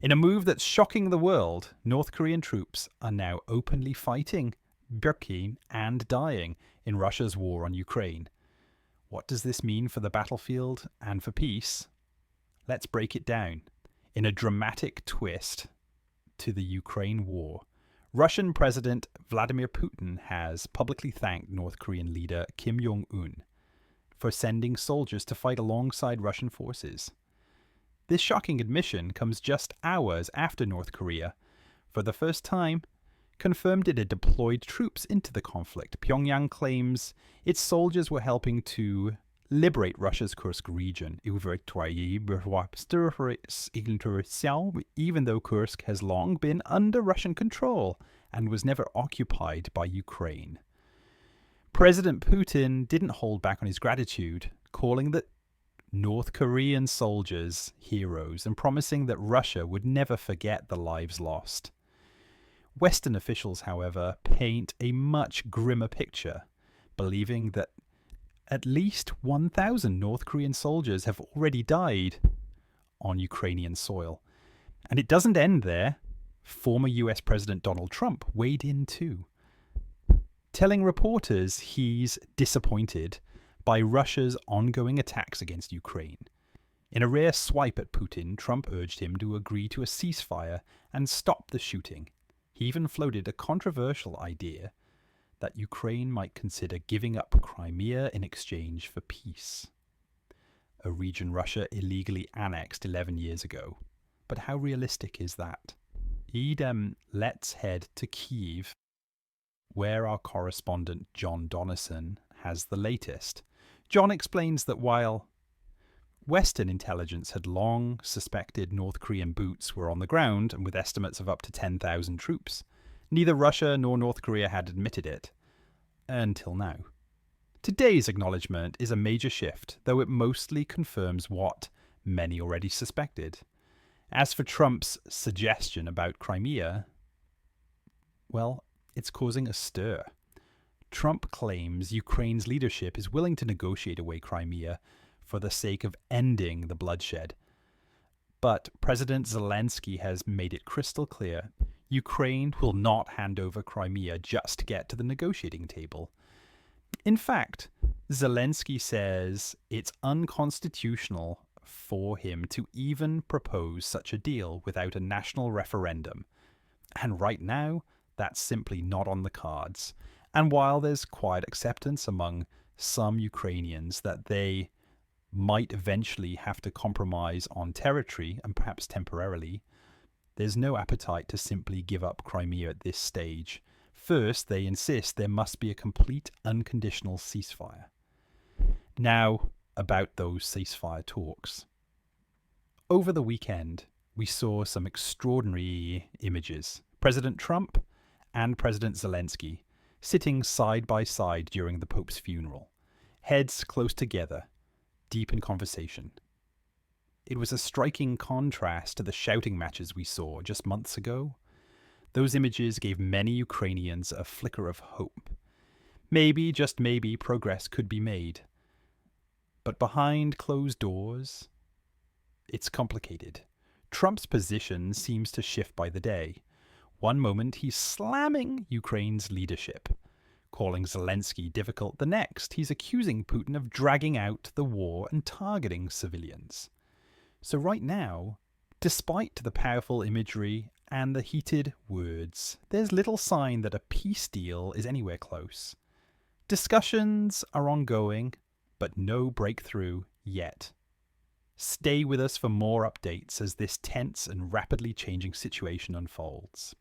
In a move that's shocking the world, North Korean troops are now openly fighting, working and dying in Russia's war on Ukraine. What does this mean for the battlefield and for peace? Let's break it down. In a dramatic twist to the Ukraine war, Russian President Vladimir Putin has publicly thanked North Korean leader Kim Jong-un for sending soldiers to fight alongside Russian forces. This shocking admission comes just hours after North Korea, for the first time, confirmed it had deployed troops into the conflict. Pyongyang claims its soldiers were helping to liberate Russia's Kursk region, even though Kursk has long been under Russian control and was never occupied by Ukraine. President Putin didn't hold back on his gratitude, calling the North Korean soldiers heroes and promising that Russia would never forget the lives lost. Western officials, however, paint a much grimmer picture, believing that at least 1,000 North Korean soldiers have already died on Ukrainian soil. And it doesn't end there. Former US President Donald Trump weighed in too, telling reporters he's disappointed by Russia's ongoing attacks against Ukraine. In a rare swipe at Putin, Trump urged him to agree to a ceasefire and stop the shooting. He even floated a controversial idea that Ukraine might consider giving up Crimea in exchange for peace, a region Russia illegally annexed 11 years ago. But how realistic is that? Let's head to Kyiv, where our correspondent John Donnison has the latest. John explains that while Western intelligence had long suspected North Korean boots were on the ground, and with estimates of up to 10,000 troops, neither Russia nor North Korea had admitted it, until now. Today's acknowledgement is a major shift, though it mostly confirms what many already suspected. As for Trump's suggestion about Crimea, well, it's causing a stir. Trump claims Ukraine's leadership is willing to negotiate away Crimea for the sake of ending the bloodshed. But President Zelensky has made it crystal clear Ukraine will not hand over Crimea just to get to the negotiating table. In fact, Zelensky says it's unconstitutional for him to even propose such a deal without a national referendum. And right now, that's simply not on the cards. And while there's quiet acceptance among some Ukrainians that they might eventually have to compromise on territory, and perhaps temporarily, there's no appetite to simply give up Crimea at this stage. First, they insist there must be a complete unconditional ceasefire. Now, about those ceasefire talks. Over the weekend, we saw some extraordinary images. President Trump and President Zelensky sitting side by side during the Pope's funeral, heads close together, deep in conversation. It was a striking contrast to the shouting matches we saw just months ago. Those images gave many Ukrainians a flicker of hope. Maybe, just maybe, progress could be made. But behind closed doors, it's complicated. Trump's position seems to shift by the day. One moment he's slamming Ukraine's leadership, calling Zelensky difficult. The next, he's accusing Putin of dragging out the war and targeting civilians. So right now, despite the powerful imagery and the heated words, there's little sign that a peace deal is anywhere close. Discussions are ongoing, but no breakthrough yet. Stay with us for more updates as this tense and rapidly changing situation unfolds.